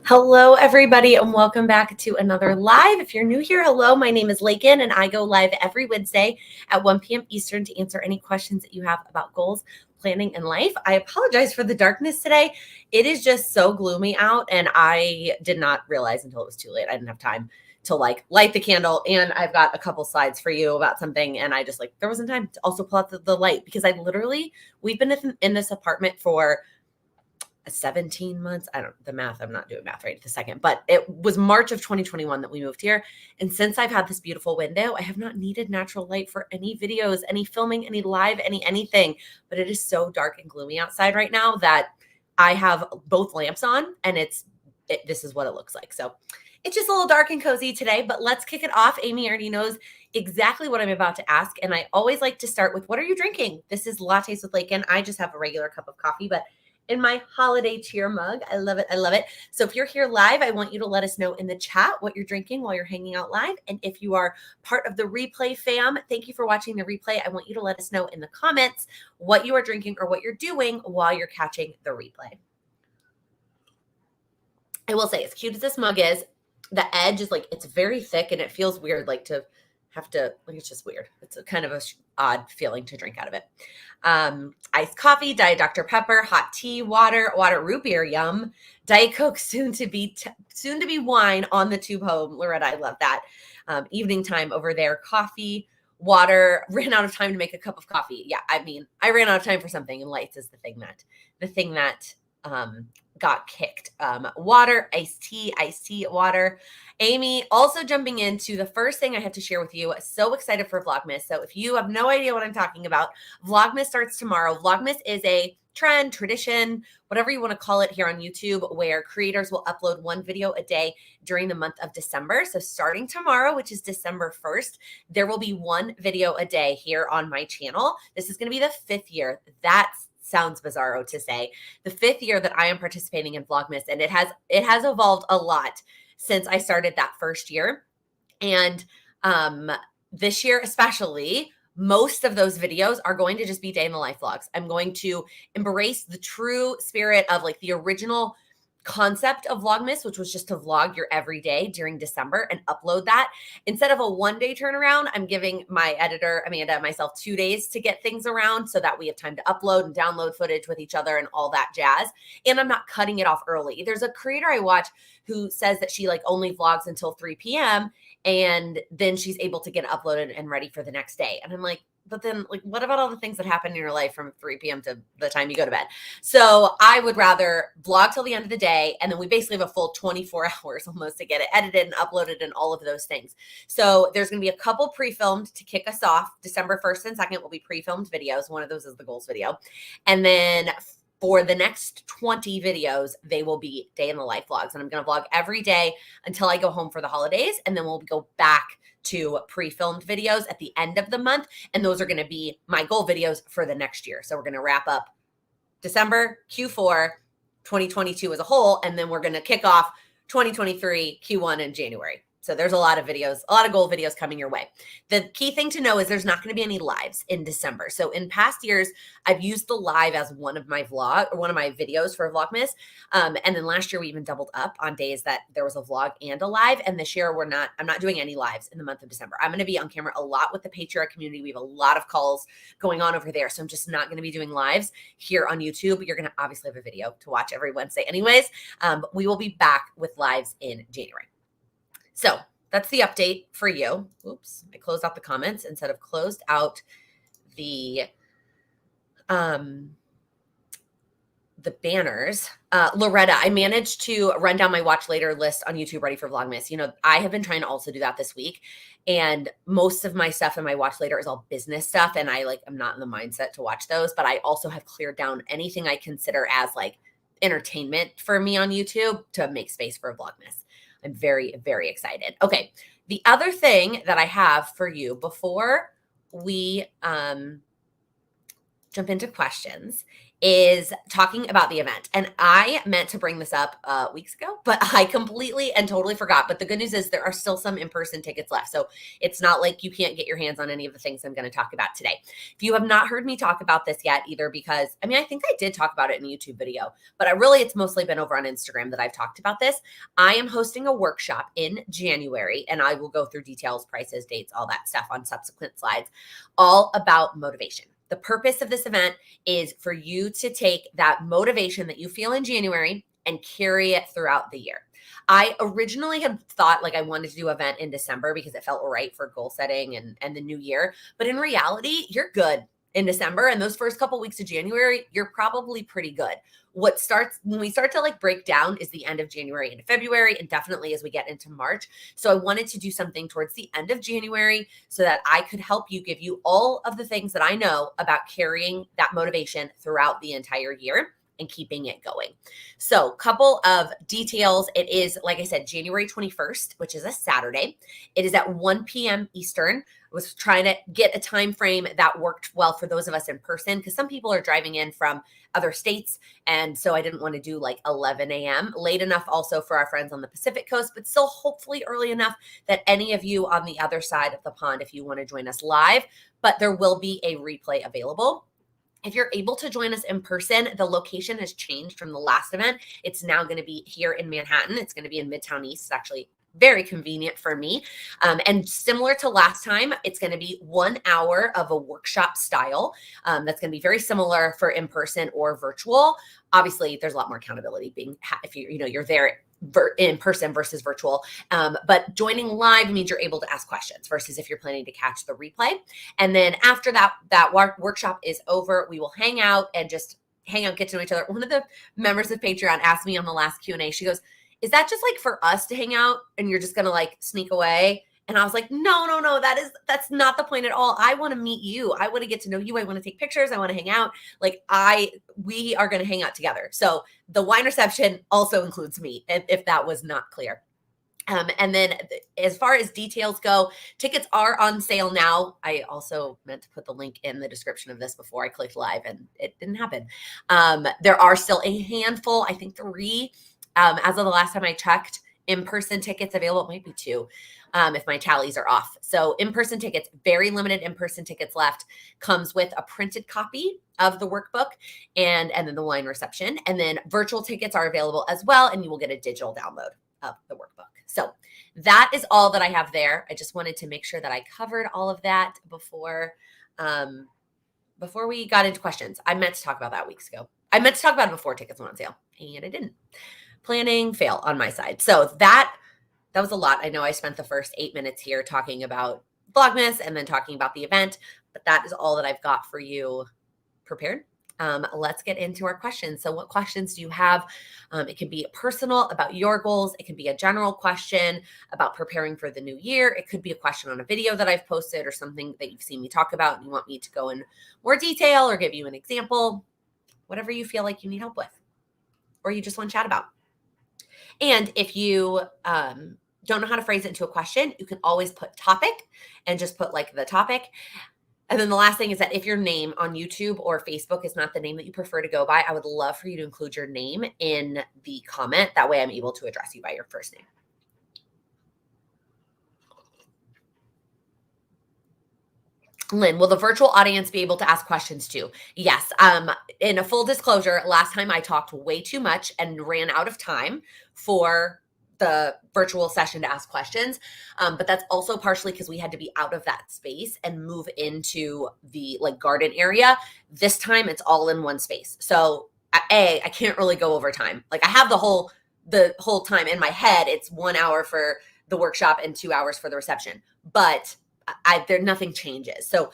Hello, everybody, and welcome back to another live. If you're new here, hello, my name is Laken, and I go live every Wednesday at 1 p.m. Eastern to answer any questions that you have about goals, planning, and life. I apologize for the darkness today. It is just so gloomy out, and I did not realize until it was too late. I didn't have time to light the candle, and I've got a couple slides for you about something, and I just there wasn't time to also pull out the light because we've been in this apartment for 17 months. I'm not doing math right this second, but it was March of 2021 that we moved here. And since I've had this beautiful window, I have not needed natural light for any videos, any filming, any live, anything. But it is so dark and gloomy outside right now that I have both lamps on and this is what it looks like. So it's just a little dark and cozy today, but let's kick it off. Amy already knows exactly what I'm about to ask. And I always like to start with, what are you drinking? This is Lattes with Laken. I just have a regular cup of coffee, but in my holiday cheer mug. I love it. I love it. So if you're here live, I want you to let us know in the chat what you're drinking while you're hanging out live. And if you are part of the replay fam, thank you for watching the replay. I want you to let us know in the comments what you are drinking or what you're doing while you're catching the replay. I will say, as cute as this mug is, the edge is it's very thick and it feels weird to have to, it's just weird. It's a kind of a odd feeling to drink out of it. Iced coffee, Diet Dr. Pepper, hot tea, water, root beer, yum. Diet Coke, soon to be wine on the tube home. Loretta, I love that. Evening time over there, coffee, water. Ran out of time to make a cup of coffee. Yeah, I ran out of time for something, and lights is the thing that got kicked. Water, iced tea, water. Amy also jumping into the first thing I have to share with you. So excited for Vlogmas. So if you have no idea what I'm talking about, Vlogmas starts tomorrow. Vlogmas is a trend, tradition, whatever you want to call it here on YouTube, where creators will upload one video a day during the month of December. So starting tomorrow, which is December 1st, there will be one video a day here on my channel. This is going to be the 5th year. Sounds bizarro to say, the 5th year that I am participating in Vlogmas, and it has evolved a lot since I started that first year. And this year especially, most of those videos are going to just be day in the life vlogs. I'm going to embrace the true spirit of the original concept of Vlogmas, which was just to vlog your everyday during December and upload that. Instead of a 1-day turnaround, I'm giving my editor, Amanda, and myself 2 days to get things around so that we have time to upload and download footage with each other and all that jazz. And I'm not cutting it off early. There's a creator I watch who says that she only vlogs until 3 p.m. and then she's able to get uploaded and ready for the next day. And I'm like, but then what about all the things that happen in your life from 3 p.m. to the time you go to bed? So I would rather vlog till the end of the day. And then we basically have a full 24 hours almost to get it edited and uploaded and all of those things. So there's going to be a couple pre-filmed to kick us off. December 1st and 2nd will be pre-filmed videos. One of those is the goals video. And then for the next 20 videos, they will be day in the life vlogs. And I'm going to vlog every day until I go home for the holidays. And then we'll go back to pre-filmed videos at the end of the month. And those are going to be my goal videos for the next year. So we're going to wrap up December, Q4, 2022 as a whole. And then we're going to kick off 2023, Q1 in January. So there's a lot of videos, a lot of goal videos coming your way. The key thing to know is there's not going to be any lives in December. So in past years, I've used the live as one of my videos for Vlogmas. And then last year we even doubled up on days that there was a vlog and a live. And this year I'm not doing any lives in the month of December. I'm going to be on camera a lot with the Patreon community. We have a lot of calls going on over there. So I'm just not going to be doing lives here on YouTube. You're going to obviously have a video to watch every Wednesday anyways. But we will be back with lives in January. So that's the update for you. Oops, I closed out the comments instead of closed out the banners. Loretta, I managed to run down my watch later list on YouTube ready for Vlogmas. I have been trying to also do that this week. And most of my stuff in my watch later is all business stuff. And I'm not in the mindset to watch those, but I also have cleared down anything I consider as entertainment for me on YouTube to make space for Vlogmas. I'm very, very excited. Okay. The other thing that I have for you before we jump into questions is talking about the event. And I meant to bring this up weeks ago, but I completely and totally forgot. But the good news is there are still some in-person tickets left. So it's not like you can't get your hands on any of the things I'm going to talk about today. If you have not heard me talk about this yet either, because I mean, I think I did talk about it in a YouTube video, but it's mostly been over on Instagram that I've talked about this. I am hosting a workshop in January, and I will go through details, prices, dates, all that stuff on subsequent slides, all about motivation. The purpose of this event is for you to take that motivation that you feel in January and carry it throughout the year. I originally had thought like I wanted to do an event in December because it felt right for goal setting and the new year. But in reality, you're good in December, and those first couple weeks of January, you're probably pretty good. What starts when we start to like break down is the end of January into February, and definitely as we get into March. So I wanted to do something towards the end of January so that I could help you, give you all of the things that I know about carrying that motivation throughout the entire year and keeping it going. So couple of details. It is, like I said, January 21st, which is a Saturday. It is at 1 p.m. Eastern. I was trying to get a time frame that worked well for those of us in person, because some people are driving in from other states. And so I didn't want to do like 11 a.m. late enough also for our friends on the Pacific coast, but still hopefully early enough that any of you on the other side of the pond, if you want to join us live, but there will be a replay available. If you're able to join us in person, the location has changed from the last event. It's now going to be here in Manhattan. It's going to be in Midtown East. It's actually very convenient for me. And similar to last time, it's going to be 1 hour of a workshop style. That's going to be very similar for in-person or virtual. Obviously, there's a lot more accountability if you're there in person versus virtual. But joining live means you're able to ask questions versus if you're planning to catch the replay. And then after that workshop is over, we will hang out and just get to know each other. One of the members of Patreon asked me on the last Q&A, she goes, is that just like for us to hang out and you're just going to like sneak away? And I was like, no, that's not the point at all. I want to meet you. I want to get to know you. I want to take pictures. I want to hang out. Like we are going to hang out together. So the wine reception also includes me, if that was not clear. And then as far as details go, tickets are on sale now. I also meant to put the link in the description of this before I clicked live, and it didn't happen. There are still a handful, I think 3, as of the last time I checked, in-person tickets available. It might be 2 if my tallies are off. So in-person tickets, very limited in-person tickets left, comes with a printed copy of the workbook and then the wine reception. And then virtual tickets are available as well, and you will get a digital download of the workbook. So that is all that I have there. I just wanted to make sure that I covered all of that before we got into questions. I meant to talk about that weeks ago. I meant to talk about it before tickets went on sale, and I didn't. Planning fail on my side. So that was a lot. I know I spent the first 8 minutes here talking about Vlogmas and then talking about the event, but that is all that I've got for you prepared. Let's get into our questions. So what questions do you have? It can be personal about your goals. It can be a general question about preparing for the new year. It could be a question on a video that I've posted or something that you've seen me talk about and you want me to go in more detail or give you an example, whatever you feel like you need help with or you just want to chat about. And if you don't know how to phrase it into a question, you can always put topic and just put like the topic. And then the last thing is that if your name on YouTube or Facebook is not the name that you prefer to go by, I would love for you to include your name in the comment. That way I'm able to address you by your first name. Lynn, will the virtual audience be able to ask questions too? Yes. In a full disclosure, last time I talked way too much and ran out of time for the virtual session to ask questions. But that's also partially because we had to be out of that space and move into the like garden area. This time it's all in one space. So I can't really go over time. Like I have the whole time in my head. It's 1 hour for the workshop and 2 hours for the reception, but nothing changes. So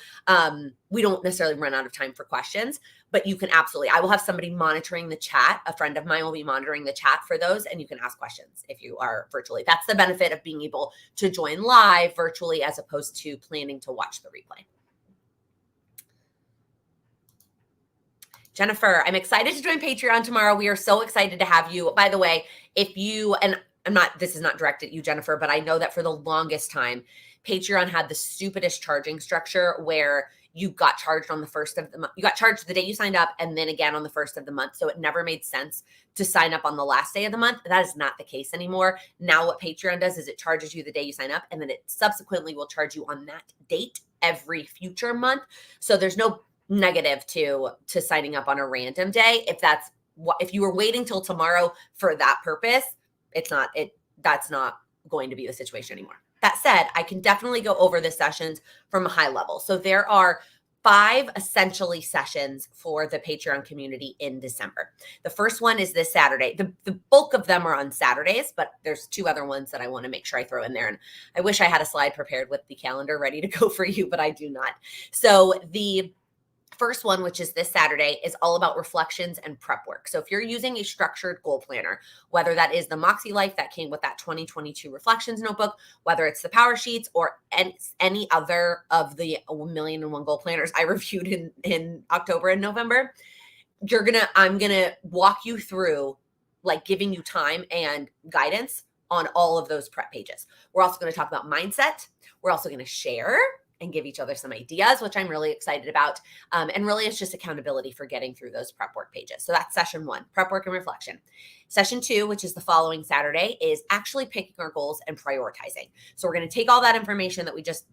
we don't necessarily run out of time for questions, but you can absolutely, I will have somebody monitoring the chat. A friend of mine will be monitoring the chat for those, and you can ask questions if you are virtually. That's the benefit of being able to join live virtually as opposed to planning to watch the replay. Jennifer, I'm excited to join Patreon tomorrow. We are so excited to have you. By the way, if you, and this is not directed at you, Jennifer, but I know that for the longest time, Patreon had the stupidest charging structure where you got charged on the first of the month. You got charged the day you signed up and then again on the first of the month. So it never made sense to sign up on the last day of the month. That is not the case anymore. Now what Patreon does is it charges you the day you sign up, and then it subsequently will charge you on that date every future month. So there's no negative to signing up on a random day. If you were waiting till tomorrow for that purpose, that's not going to be the situation anymore. That said, I can definitely go over the sessions from a high level. So there are 5 essentially sessions for the Patreon community in December. The first one is this Saturday. The bulk of them are on Saturdays, but there's 2 other ones that I want to make sure I throw in there. And I wish I had a slide prepared with the calendar ready to go for you, but I do not. So the first one, which is this Saturday, is all about reflections and prep work. So if you're using a structured goal planner, whether that is the Moxie Life that came with that 2022 reflections notebook, whether it's the power sheets or any other of the 1,000,001 goal planners I reviewed in October and November, I'm gonna walk you through, like, giving you time and guidance on all of those prep pages. We're also going to talk about mindset. We're also going to share and give each other some ideas, which I'm really excited about. And really, it's just accountability for getting through those prep work pages. So that's session 1, prep work and reflection. Session 2, which is the following Saturday, is actually picking our goals and prioritizing. So we're going to take all that information that we just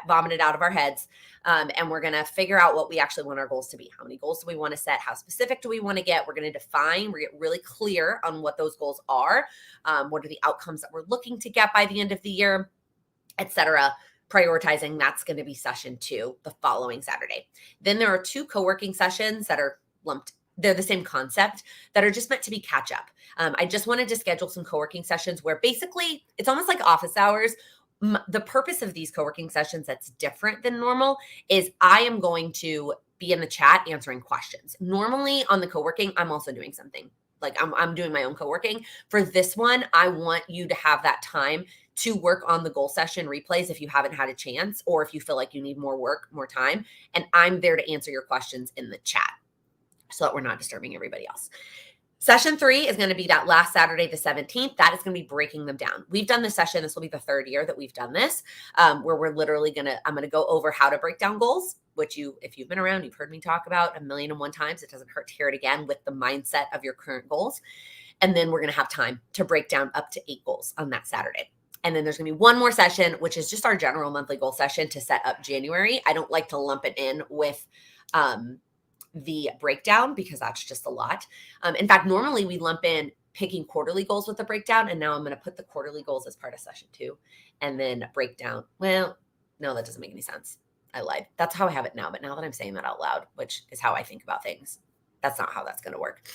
vomited out of our heads, and we're going to figure out what we actually want our goals to be. How many goals do we want to set? How specific do we want to get? We're going to define, we get really clear on what those goals are. What are the outcomes that we're looking to get by the end of the year, etc. Prioritizing, that's going to be session 2, the following Saturday. Then there are 2 co-working sessions that are lumped. They're the same concept, that are just meant to be catch up. I just wanted to schedule some co-working sessions where basically it's almost like office hours. The purpose of these co-working sessions that's different than normal is I am going to be in the chat answering questions. Normally on the co-working, I'm also doing something. Like I'm doing my own co-working. For this one, I want you to have that time to work on the goal session replays if you haven't had a chance, or if you feel like you need more work, more time. And I'm there to answer your questions in the chat so that we're not disturbing everybody else. Session 3 is going to be that last Saturday, the 17th. That is going to be breaking them down. We've done this session. This will be the 3rd year that we've done this, where we're literally I'm going to go over how to break down goals, which if you've been around, you've heard me talk about 1,000,001 times. It doesn't hurt to hear it again with the mindset of your current goals. And then we're going to have time to break down up to 8 goals on that Saturday. And then there's going to be one more session, which is just our general monthly goal session to set up January. I don't like to lump it in with the breakdown because that's just a lot. In fact, normally we lump in picking quarterly goals with the breakdown. And now I'm going to put the quarterly goals as part of session 2 and then breakdown. Well, no, that doesn't make any sense. I lied. That's how I have it now. But now that I'm saying that out loud, which is how I think about things, that's not how that's going to work.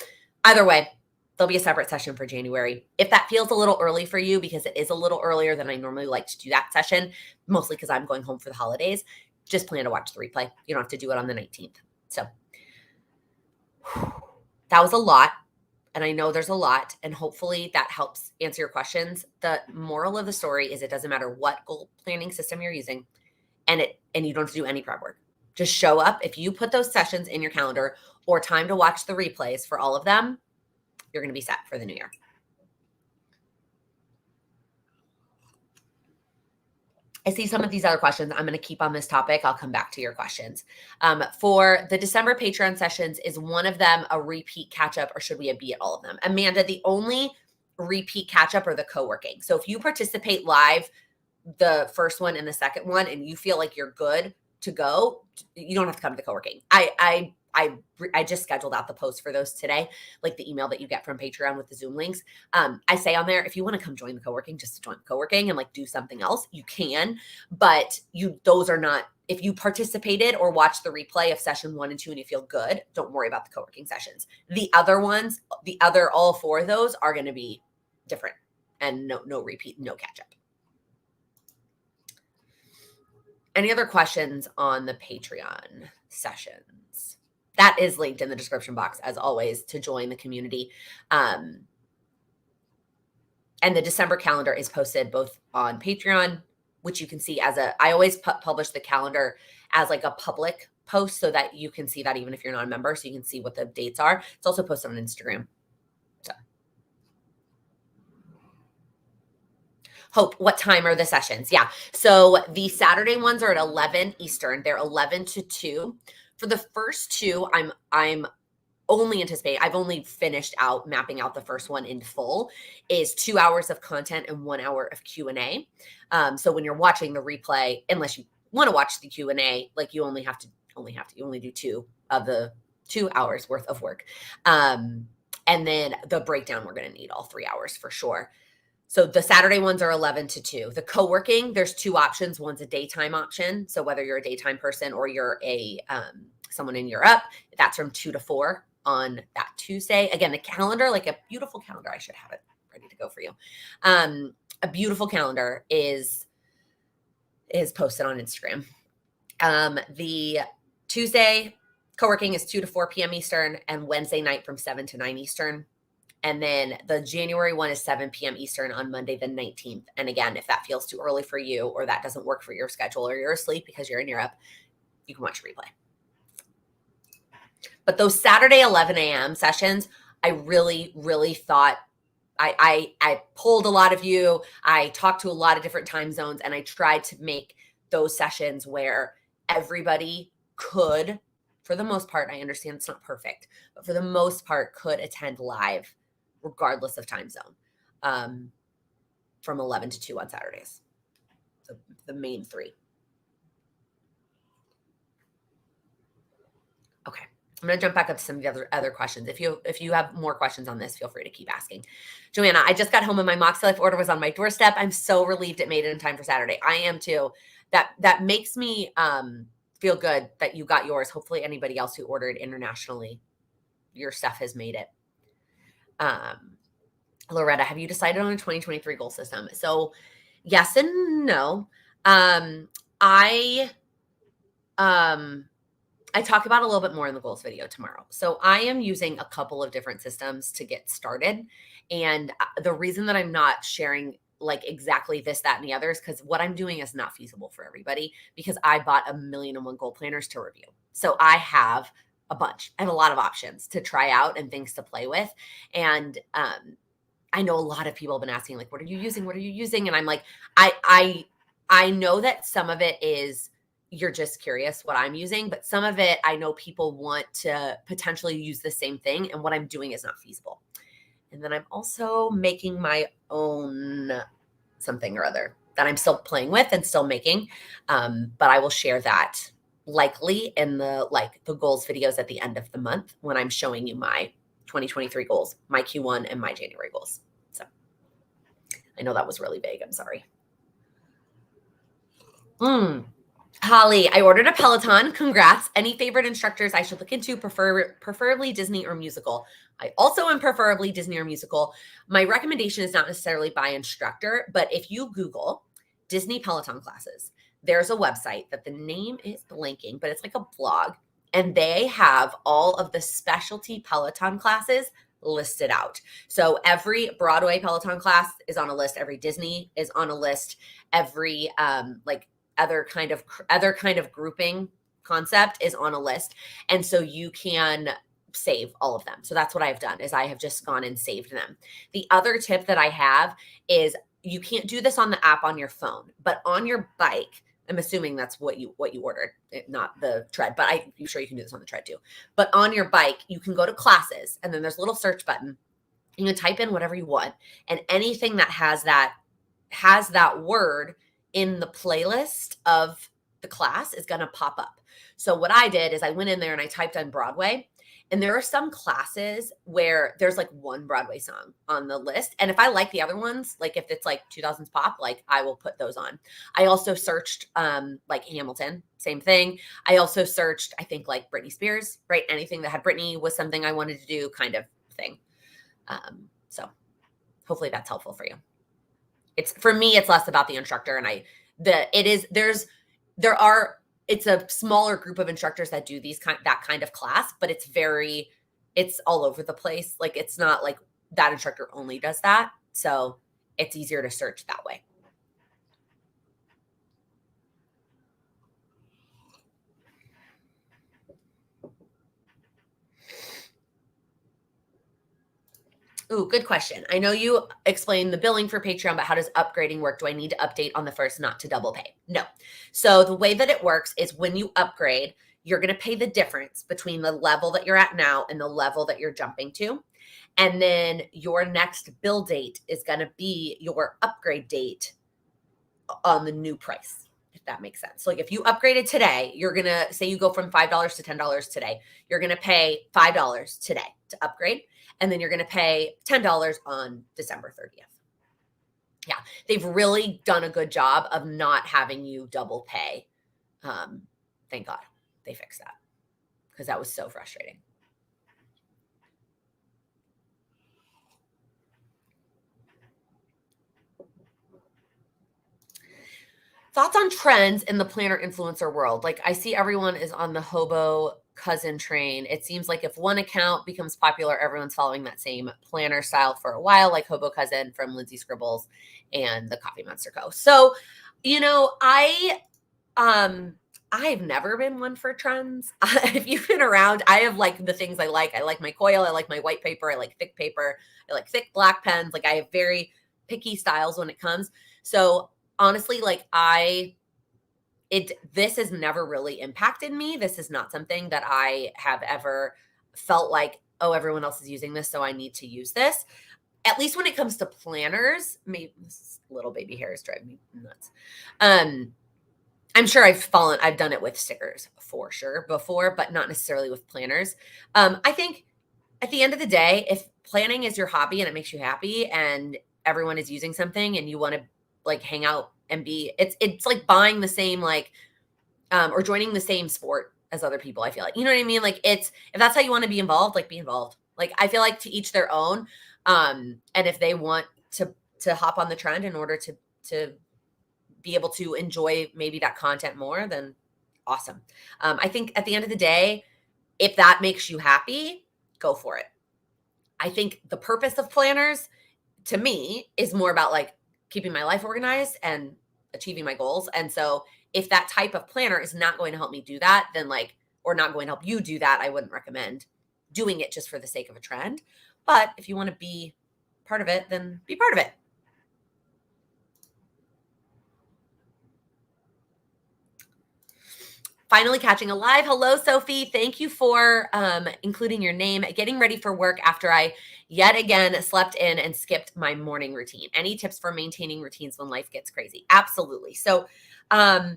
Either way, there'll be a separate session for January. If that feels a little early for you, because it is a little earlier than I normally like to do that session, mostly because I'm going home for the holidays, just plan to watch the replay. You don't have to do it on the 19th. So that was a lot. And I know there's a lot, and hopefully that helps answer your questions. The moral of the story is it doesn't matter what goal planning system you're using, and you don't have to do any prep work. Just show up. If you put those sessions in your calendar or time to watch the replays for all of them, you're going to be set for the new year. I see some of these other questions. I'm going to keep on this topic. I'll come back to your questions. For the December Patreon sessions, is one of them a repeat catch-up, or should we be at all of them? Amanda, the only repeat catch-up are the co-working. So if you participate live, the first one and the second one, and you feel like you're good to go, you don't have to come to the co-working. I just scheduled out the post for those today, like the email that you get from Patreon with the Zoom links. I say on there, if you want to come join the co-working, just to join co-working and like do something else, you can, but those are not, if you participated or watched the replay of session 1 and 2 and you feel good, don't worry about the co-working sessions. The other ones, all 4 of those are going to be different, and no repeat, no catch up. Any other questions on the Patreon sessions? That is linked in the description box, as always, to join the community. And the December calendar is posted both on Patreon, which you can see I always publish the calendar as like a public post so that you can see that even if you're not a member, so you can see what the dates are. It's also posted on Instagram. So Hope, what time are the sessions? Yeah. So the Saturday ones are at 11 Eastern. They're 11 to 2. For the first two, I'm only anticipate, I've only finished out mapping out the first one in full, is 2 hours of content and 1 hour of Q&A. So when you're watching the replay, unless you want to watch the Q&A, like you only do 2 of the 2 hours worth of work. And then the breakdown, we're going to need all 3 hours for sure. So the Saturday ones are 11 to 2. The co-working, there's 2 options. One's a daytime option. So whether you're a daytime person or you're a someone in Europe, that's from 2 to 4 on that Tuesday. Again, the calendar, like a beautiful calendar. I should have it ready to go for you. A beautiful calendar is posted on Instagram. The Tuesday co-working is 2 to 4 p.m. Eastern, and Wednesday night from 7 to 9 Eastern. And then the January one is 7 p.m. Eastern on Monday the 19th. And again, if that feels too early for you or that doesn't work for your schedule or you're asleep because you're in Europe, you can watch a replay. But those Saturday 11 a.m. sessions, I really, really thought I polled a lot of you. I talked to a lot of different time zones, and I tried to make those sessions where everybody could, for the most part, I understand it's not perfect, but for the most part, could attend live regardless of time zone, from 11 to 2 on Saturdays. So the main 3. Okay. I'm going to jump back up to some of the other questions. If you have more questions on this, feel free to keep asking. Joanna, I just got home and my Moxie Life order was on my doorstep. I'm so relieved it made it in time for Saturday. I am too. That makes me feel good that you got yours. Hopefully anybody else who ordered internationally, your stuff has made it. Loretta, have you decided on a 2023 goal system? So yes and no. I talk about a little bit more in the goals video tomorrow. So I am using a couple of different systems to get started. And the reason that I'm not sharing like exactly this, that, and the others, because what I'm doing is not feasible for everybody, because I bought 1,000,001 goal planners to review. So I have a bunch. I have a lot of options to try out and things to play with. And I know a lot of people have been asking, like, what are you using? What are you using? And I'm like, I know that some of it is you're just curious what I'm using, but some of it, I know people want to potentially use the same thing, and what I'm doing is not feasible. And then I'm also making my own something or other that I'm still playing with and still making. But I will share that likely in the goals videos at the end of the month when I'm showing you my 2023 goals, my Q1 and my January goals. So I know that was really vague. I'm sorry. Holly, I ordered a Peloton. Congrats. Any favorite instructors I should look into, preferably Disney or musical? I also am preferably Disney or musical. My recommendation is not necessarily by instructor, but if you Google Disney Peloton classes, there's a website that the name is blanking, but it's like a blog, and they have all of the specialty Peloton classes listed out. So every Broadway Peloton class is on a list. Every Disney is on a list. Every other kind of grouping concept is on a list. And so you can save all of them. So that's what I've done, is I have just gone and saved them. The other tip that I have is you can't do this on the app on your phone, but on your bike, I'm assuming that's what you ordered, not the tread, but I'm sure you can do this on the tread too. But on your bike, you can go to classes, and then there's a little search button. You can type in whatever you want, and anything that has that word in the playlist of the class is going to pop up. So what I did is I went in there and I typed on Broadway, and there are some classes where there's like one Broadway song on the list. And if I like the other ones, like if it's like 2000s pop, like I will put those on. I also searched like Hamilton, same thing. I also searched, I think, like Britney Spears, right? Anything that had Britney was something I wanted to do, kind of thing. So hopefully that's helpful for you. It's, for me, it's less about the instructor, and it's a smaller group of instructors that do that kind of class, but it's all over the place. Like, it's not like that instructor only does that. So it's easier to search that way. Ooh, good question. I know you explained the billing for Patreon, but how does upgrading work? Do I need to update on the first not to double pay? No. So the way that it works is when you upgrade, you're going to pay the difference between the level that you're at now and the level that you're jumping to. And then your next bill date is going to be your upgrade date on the new price, if that makes sense. So like if you upgraded today, you're going to say you go from $5 to $10 today. You're going to pay $5 today to upgrade. And then you're going to pay $10 on December 30th. Yeah, they've really done a good job of not having you double pay. Thank God they fixed that, because that was so frustrating. Thoughts on trends in the planner influencer world? Like, I see everyone is on the hobo cousin train. It seems like if one account becomes popular, everyone's following that same planner style for a while, like Hobo Cousin from Lindsay Scribbles and the Coffee Monster Co. So, I've never been one for trends. If you've been around, I have like the things I like. I like my coil. I like my white paper. I like thick paper. I like thick black pens. Like I have very picky styles when it comes. So honestly, like this has never really impacted me. This is not something that I have ever felt like, oh, everyone else is using this, so I need to use this. At least when it comes to planners, maybe this little baby hair is driving me nuts. I'm sure I've done it with stickers for sure before, but not necessarily with planners. I think at the end of the day, if planning is your hobby and it makes you happy and everyone is using something and you want to like hang out and it's like buying the same, like, or joining the same sport as other people. I feel like, you know what I mean? Like if that's how you want to be involved, like be involved. Like, I feel like to each their own. And if they want to hop on the trend in order to be able to enjoy maybe that content more, then awesome. I think at the end of the day, if that makes you happy, go for it. I think the purpose of planners to me is more about like keeping my life organized and achieving my goals. And so if that type of planner is not going to help me do that, then or not going to help you do that, I wouldn't recommend doing it just for the sake of a trend. But if you want to be part of it, then be part of it. Finally catching a live. Hello, Sophie. Thank you for including your name. Getting ready for work after I yet again slept in and skipped my morning routine. Any tips for maintaining routines when life gets crazy? Absolutely. So my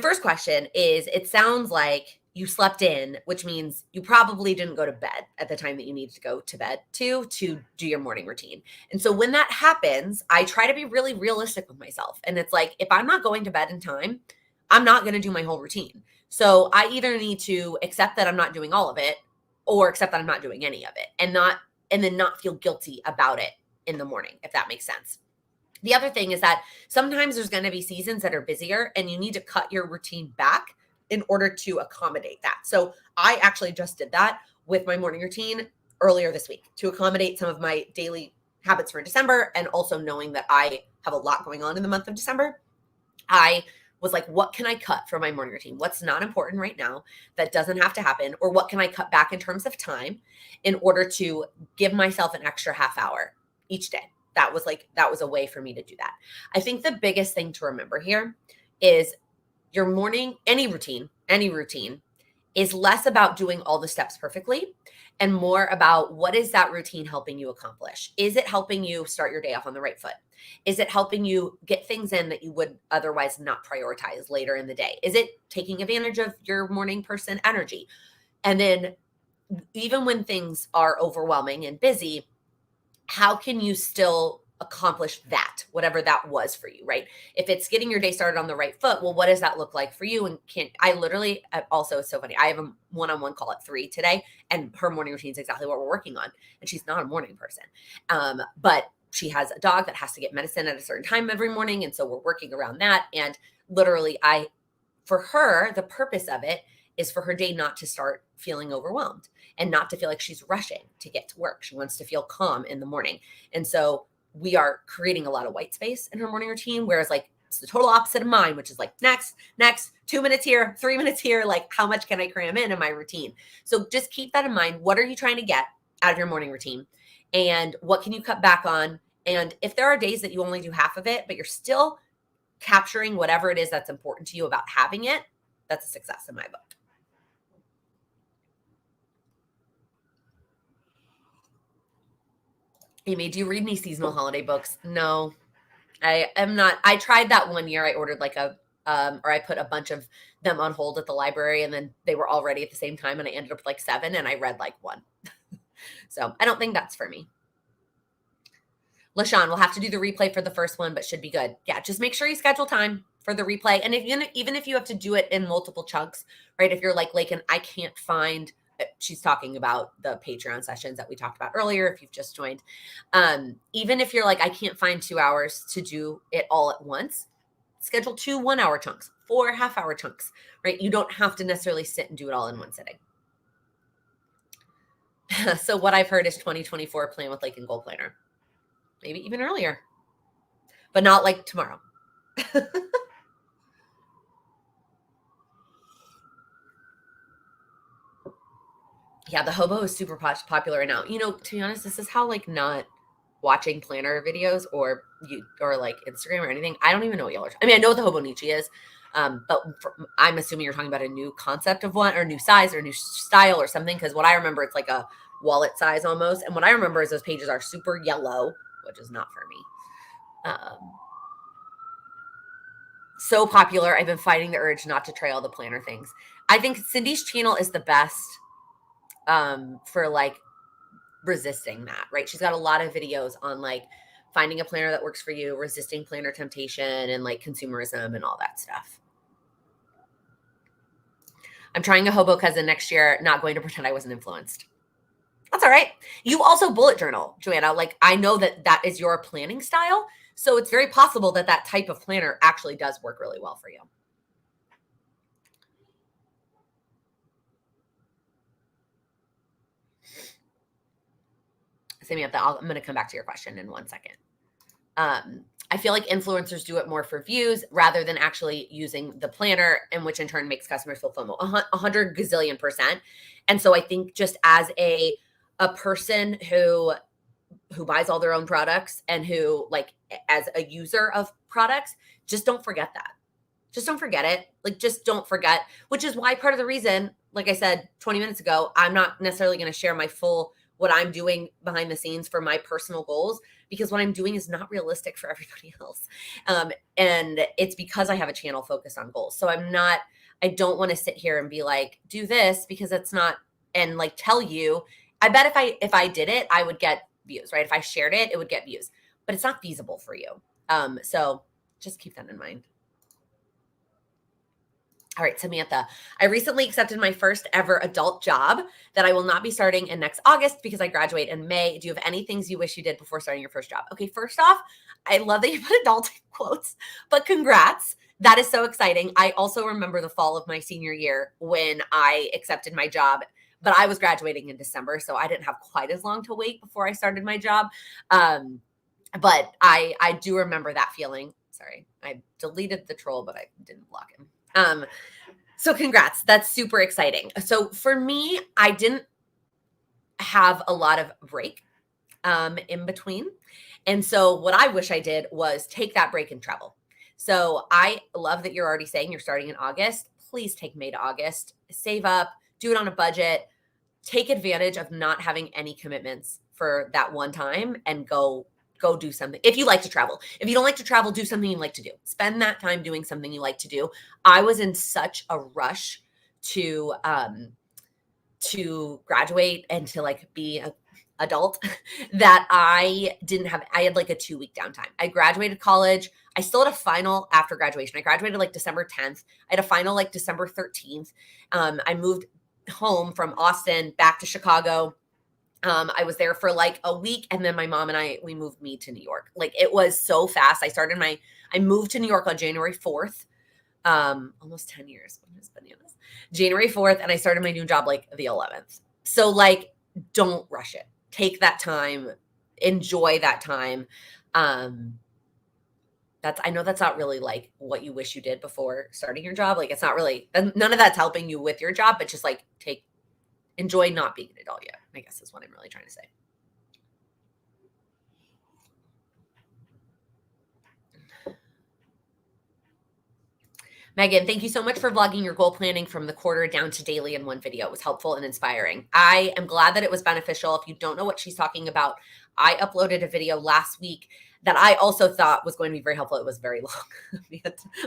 first question is, it sounds like you slept in, which means you probably didn't go to bed at the time that you need to go to bed to do your morning routine. And so when that happens, I try to be really realistic with myself. And it's like, if I'm not going to bed in time, I'm not going to do my whole routine. So I either need to accept that I'm not doing all of it or accept that I'm not doing any of it and then not feel guilty about it in the morning, if that makes sense. The other thing is that sometimes there's going to be seasons that are busier and you need to cut your routine back in order to accommodate that. So I actually just did that with my morning routine earlier this week to accommodate some of my daily habits for December. And also knowing that I have a lot going on in the month of December, I was like, what can I cut from my morning routine? What's not important right now that doesn't have to happen? Or what can I cut back in terms of time in order to give myself an extra half hour each day? That was a way for me to do that. I think the biggest thing to remember here is your morning, any routine is less about doing all the steps perfectly and more about what is that routine helping you accomplish? Is it helping you start your day off on the right foot? Is it helping you get things in that you would otherwise not prioritize later in the day? Is it taking advantage of your morning person energy? And then even when things are overwhelming and busy, how can you still accomplish that, whatever that was for you, right? If it's getting your day started on the right foot, well, what does that look like for you? And also, it's so funny. I have a one-on-one call at 3 today, and her morning routine is exactly what we're working on. And she's not a morning person. But she has a dog that has to get medicine at a certain time every morning. And so we're working around that. And literally for her, the purpose of it is for her day not to start feeling overwhelmed and not to feel like she's rushing to get to work. She wants to feel calm in the morning. And so we are creating a lot of white space in her morning routine, whereas like it's the total opposite of mine, which is like next, 2 minutes here, 3 minutes here. Like, how much can I cram in my routine? So just keep that in mind. What are you trying to get out of your morning routine? and what can you cut back on? And if there are days that you only do half of it, but you're still capturing whatever it is that's important to you about having it, that's a success in my book. Amy, do you read any seasonal holiday books? No, I am not. I tried that one year. I ordered like or I put a bunch of them on hold at the library, and then they were all ready at the same time, and I ended up with like 7, and I read like 1. So I don't think that's for me. LaShawn, we'll have to do the replay for the first one, but should be good. Yeah, just make sure you schedule time for the replay. And even if you have to do it in multiple chunks, right? If you're like Laken, I can't find, she's talking about the Patreon sessions that we talked about earlier, if you've just joined. Even if you're like, I can't find 2 hours to do it all at once, schedule 2 1-hour chunks, 4 half-hour chunks, right? You don't have to necessarily sit and do it all in one sitting. So what I've heard is 2024 plan with Laken Goal Planner. Maybe even earlier, but not like tomorrow. Yeah, the hobo is super popular right now. You know, to be honest, this is how like not watching planner videos or like Instagram or anything. I don't even know what y'all are. I mean, I know what the hobo niche is, but I'm assuming you're talking about a new concept of one or new size or new style or something. Because what I remember, it's like a wallet size almost, and what I remember is those pages are super yellow, which is not for me. So popular. I've been fighting the urge not to try all the planner things. I think Cindy's channel is the best for like resisting that, right? She's got a lot of videos on like finding a planner that works for you, resisting planner temptation, and like consumerism and all that stuff. I'm trying a hobo cousin next year, not going to pretend I wasn't influenced. That's all right. You also bullet journal, Joanna. Like, I know that is your planning style. So it's very possible that that type of planner actually does work really well for you. Sammy, I'm going to come back to your question in 1 second. I feel like influencers do it more for views rather than actually using the planner, and which in turn makes customers feel FOMO 100 gazillion%. And so I think just as a person who buys all their own products and who like as a user of products, just don't forget that. Just don't forget it. Like, just don't forget, which is why part of the reason, like I said 20 minutes ago, I'm not necessarily going to share my full what I'm doing behind the scenes for my personal goals, because what I'm doing is not realistic for everybody else. And it's because I have a channel focused on goals. So I don't want to sit here and be like, do this, because it's not, and like tell you, I bet if I did it, I would get views, right? If I shared it, it would get views, but it's not feasible for you. So just keep that in mind. All right, Samantha, I recently accepted my first ever adult job that I will not be starting in next August because I graduate in May. Do you have any things you wish you did before starting your first job? Okay, first off, I love that you put adult in quotes, but congrats. That is so exciting. I also remember the fall of my senior year when I accepted my job, but I was graduating in December, so I didn't have quite as long to wait before I started my job. But I do remember that feeling. Sorry, I deleted the troll, but I didn't block him. So congrats. That's super exciting. So for me, I didn't have a lot of break in between. And so what I wish I did was take that break and travel. So I love that you're already saying you're starting in August. Please take May to August, save up, do it on a budget, take advantage of not having any commitments for that one time, and go do something. If you like to travel, if you don't like to travel, do something you like to do. Spend that time doing something you like to do. I was in such a rush to graduate and to like be an adult that I had like a 2-week downtime. I graduated college. I still had a final after graduation. I graduated like December 10th. I had a final like December 13th. I moved home from Austin back to Chicago. I was there for like a week, and then my mom and we moved me to New York. Like, it was so fast. I moved to New York on January 4th, almost 10 years. Bananas. January 4th. And I started my new job like the 11th. So like, don't rush it. Take that time, enjoy that time. I know that's not really like what you wish you did before starting your job. Like, it's not really, none of that's helping you with your job, but just like enjoy not being an adult yet, I guess is what I'm really trying to say. Megan, thank you so much for vlogging your goal planning from the quarter down to daily in one video. It was helpful and inspiring. I am glad that it was beneficial. If you don't know what she's talking about, I uploaded a video last week that I also thought was going to be very helpful. It was very long.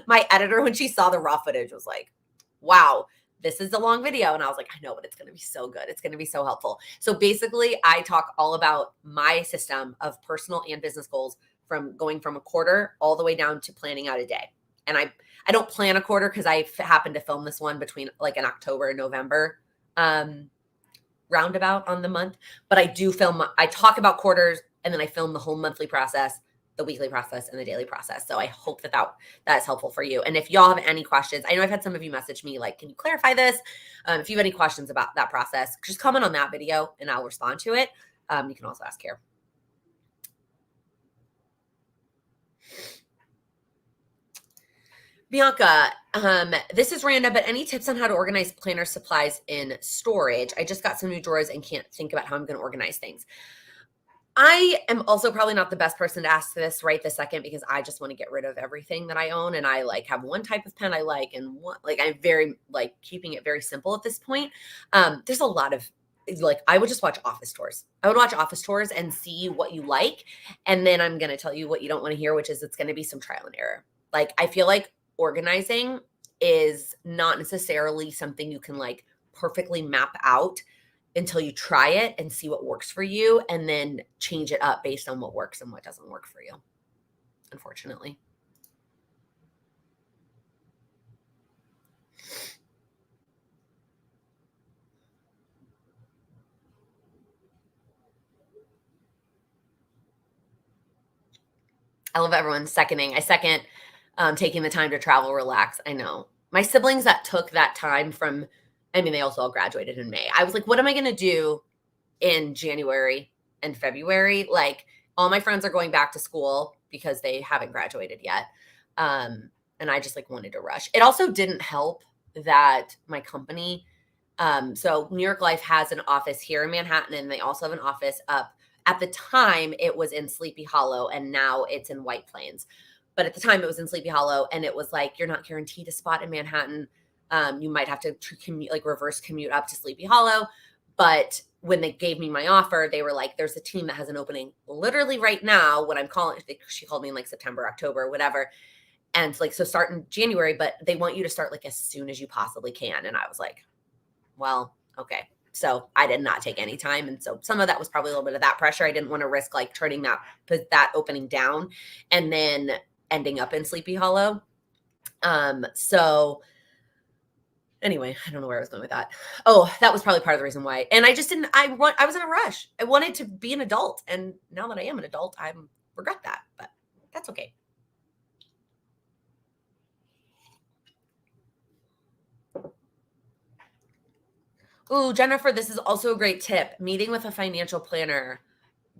My editor, when she saw the raw footage, was like, wow, this is a long video. And I was like, I know, but it's going to be so good. It's going to be so helpful. So basically, I talk all about my system of personal and business goals from going from a quarter all the way down to planning out a day. And I don't plan a quarter because I happen to film this one between like an October and November roundabout on the month. But I do film, I talk about quarters and then I film the whole monthly process, the weekly process, and the daily process. So I hope that is helpful for you. And if y'all have any questions, I know I've had some of you message me like, can you clarify this? If you have any questions about that process, just comment on that video and I'll respond to it. You can also ask here. Bianca, this is random, but any tips on how to organize planner supplies in storage? I just got some new drawers and can't think about how I'm going to organize things. I am also probably not the best person to ask this right this second because I just want to get rid of everything that I own. And I like have one type of pen I like and one, like I'm very like keeping it very simple at this point. There's a lot of like, I would just watch office tours. I would watch office tours and see what you like. And then I'm going to tell you what you don't want to hear, which is it's going to be some trial and error. Like, I feel like organizing is not necessarily something you can like perfectly map out until you try it and see what works for you and then change it up based on what works and what doesn't work for you, unfortunately. I love everyone seconding. I second taking the time to travel, relax. I know. My siblings that took that time from, I mean, they also all graduated in May. I was like, what am I going to do in January and February? Like, all my friends are going back to school because they haven't graduated yet. And I just like wanted to rush. It also didn't help that my company, so New York Life has an office here in Manhattan, and they also have an office up. At the time, it was in Sleepy Hollow, and now it's in White Plains. But at the time, it was in Sleepy Hollow, and it was like, you're not guaranteed a spot in Manhattan. You might have to commute, like reverse commute up to Sleepy Hollow. But when they gave me my offer, they were like, there's a team that has an opening literally right now. When I'm calling, she called me in like September, October, whatever. And like, so start in January, but they want you to start like as soon as you possibly can. And I was like, well, okay. So I did not take any time. And so some of that was probably a little bit of that pressure. I didn't want to risk like turning that opening down and then ending up in Sleepy Hollow. So anyway, I don't know where I was going with that. Oh, that was probably part of the reason why. And I just didn't, I was in a rush. I wanted to be an adult. And now that I am an adult, I regret that, but that's okay. Ooh, Jennifer, this is also a great tip. Meeting with a financial planner,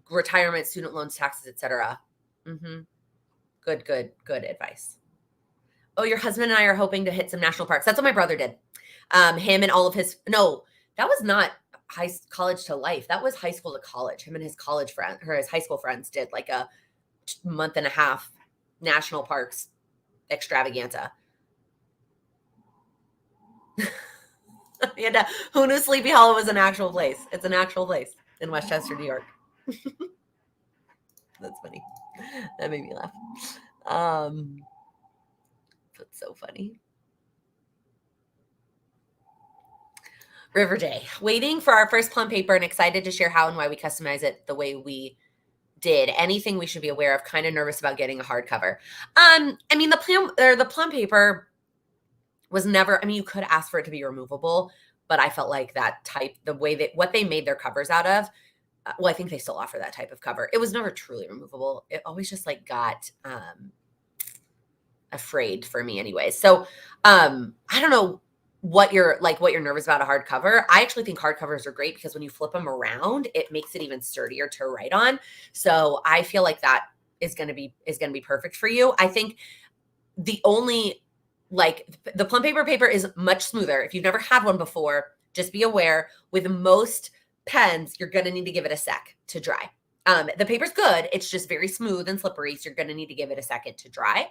retirement, student loans, taxes, etc. Good advice. Oh, your husband and I are hoping to hit some national parks. That's what my brother did. Him and all of his, no, that was not college to life. That was high school to college. Him and his college friend, or his high school friends did like a month and a half national parks extravaganza. Who knew Sleepy Hollow was an actual place? It's an actual place in Westchester, New York. That's funny. That made me laugh. That's so funny. River Day. Waiting for our first plum paper and excited to share how and why we customize it the way we did. Anything we should be aware of? Kind of nervous about getting a hardcover. I mean, the plum paper was never, I mean, you could ask for it to be removable, but I felt like that type, the way that what they made their covers out of, well, I think they still offer that type of cover. It was never truly removable. It always just like got afraid for me anyway. So I don't know what you're nervous about a hardcover. I actually think hardcovers are great because when you flip them around, it makes it even sturdier to write on. So I feel like that is going to be perfect for you. I think the only the plum paper is much smoother. If you've never had one before, just be aware with most pens, you're going to need to give it a sec to dry. The paper's good. It's just very smooth and slippery. So you're going to need to give it a second to dry.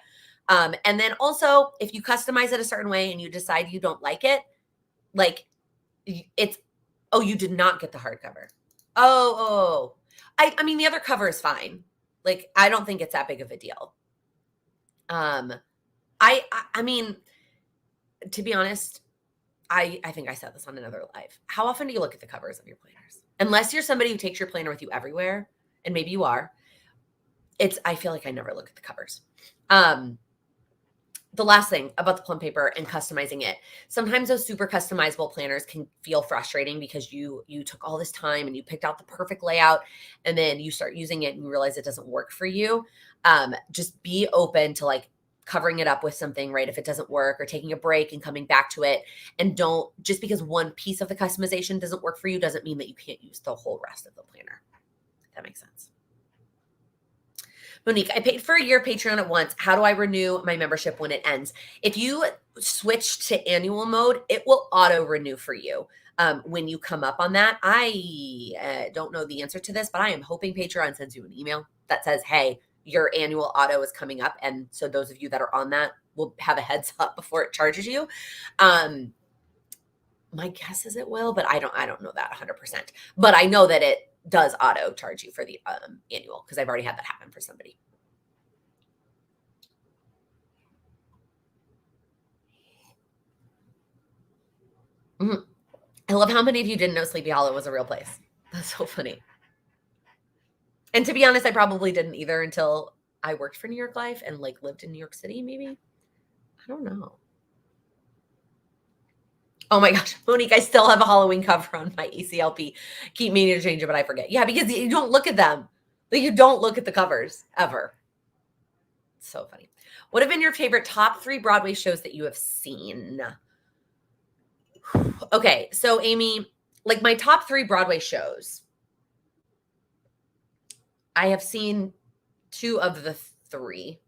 And then also, if you customize it a certain way and you decide you don't like it, like it's, oh, you did not get the hardcover. Oh. I mean, the other cover is fine. Like, I don't think it's that big of a deal. I mean, to be honest, I think I said this on another live. How often do you look at the covers of your planners? Unless you're somebody who takes your planner with you everywhere, and maybe you are, I feel like I never look at the covers. The last thing about the plum paper and customizing it. Sometimes those super customizable planners can feel frustrating because you took all this time and you picked out the perfect layout, and then you start using it and you realize it doesn't work for you. Just be open to like covering it up with something, right? If it doesn't work, or taking a break and coming back to it. And don't, just because one piece of the customization doesn't work for you doesn't mean that you can't use the whole rest of the planner. If that makes sense. Monique, I paid for a year Patreon at once. How do I renew my membership when it ends? If you switch to annual mode, it will auto renew for you when you come up on that. I don't know the answer to this, but I am hoping Patreon sends you an email that says, hey, your annual auto is coming up. And so those of you that are on that will have a heads up before it charges you. My guess is it will, but I don't know that 100%. But I know that it does auto charge you for the annual, because I've already had that happen for somebody. I love how many of you didn't know Sleepy Hollow was a real place. That's so funny. And to be honest, I probably didn't either until I worked for New York Life and like lived in New York City, maybe. I don't know. Oh my gosh, Monique, I still have a Halloween cover on my ECLP. Keep meaning to change it, but I forget. Yeah, because you don't look at them. Like, you don't look at the covers ever. So funny. What have been your favorite top 3 Broadway shows that you have seen? Okay, so Amy, like my top 3 Broadway shows, I have seen 2 of the 3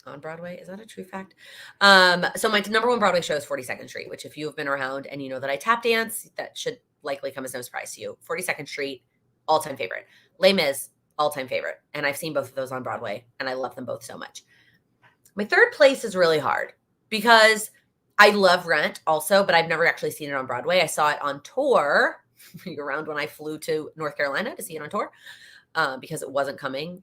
on Broadway. Is that a true fact? So my number 1 Broadway show is 42nd Street, which if you have been around and you know that I tap dance, that should likely come as no surprise to you. 42nd Street, all-time favorite. Les Mis, all-time favorite. And I've seen both of those on Broadway, and I love them both so much. My third place is really hard because I love Rent also, but I've never actually seen it on Broadway. I saw it on tour around when I flew to North Carolina to see it on tour because it wasn't coming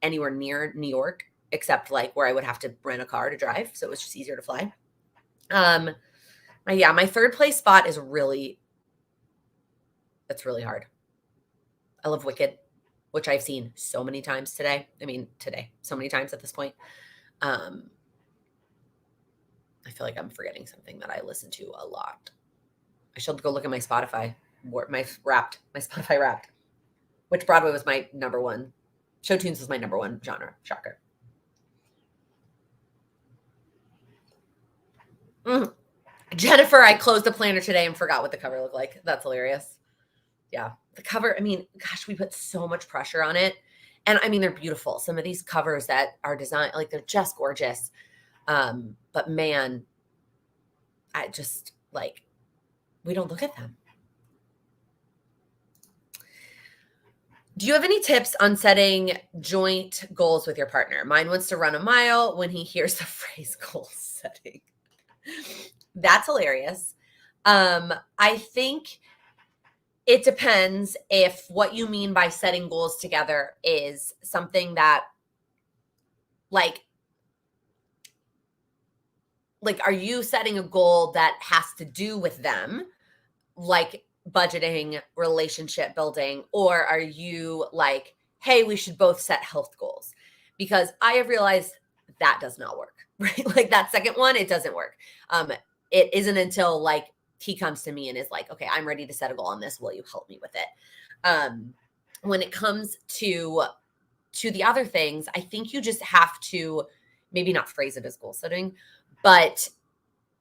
anywhere near New York, except like where I would have to rent a car to drive. So it was just easier to fly. My third place spot is that's really hard. I love Wicked, which I've seen so many times today. So many times at this point. I feel like I'm forgetting something that I listen to a lot. I should go look at my Spotify, my Spotify Wrapped, which Broadway was my number 1. Show tunes was my number 1 genre. Shocker. Jennifer, I closed the planner today and forgot what the cover looked like. That's hilarious. Yeah. The cover, I mean, gosh, we put so much pressure on it. And I mean, they're beautiful. Some of these covers that are designed, like they're just gorgeous. But man, I just like, we don't look at them. Do you have any tips on setting joint goals with your partner? Mine wants to run a mile when he hears the phrase goal setting. That's hilarious. I think it depends if what you mean by setting goals together is something that like are you setting a goal that has to do with them, like budgeting, relationship building, or are you like, hey, we should both set health goals? Because I have realized that does not work, right? Like that second one, it doesn't work. It isn't until like he comes to me and is like, okay, I'm ready to set a goal on this. Will you help me with it? When it comes to the other things, I think you just have to maybe not phrase it as goal setting, but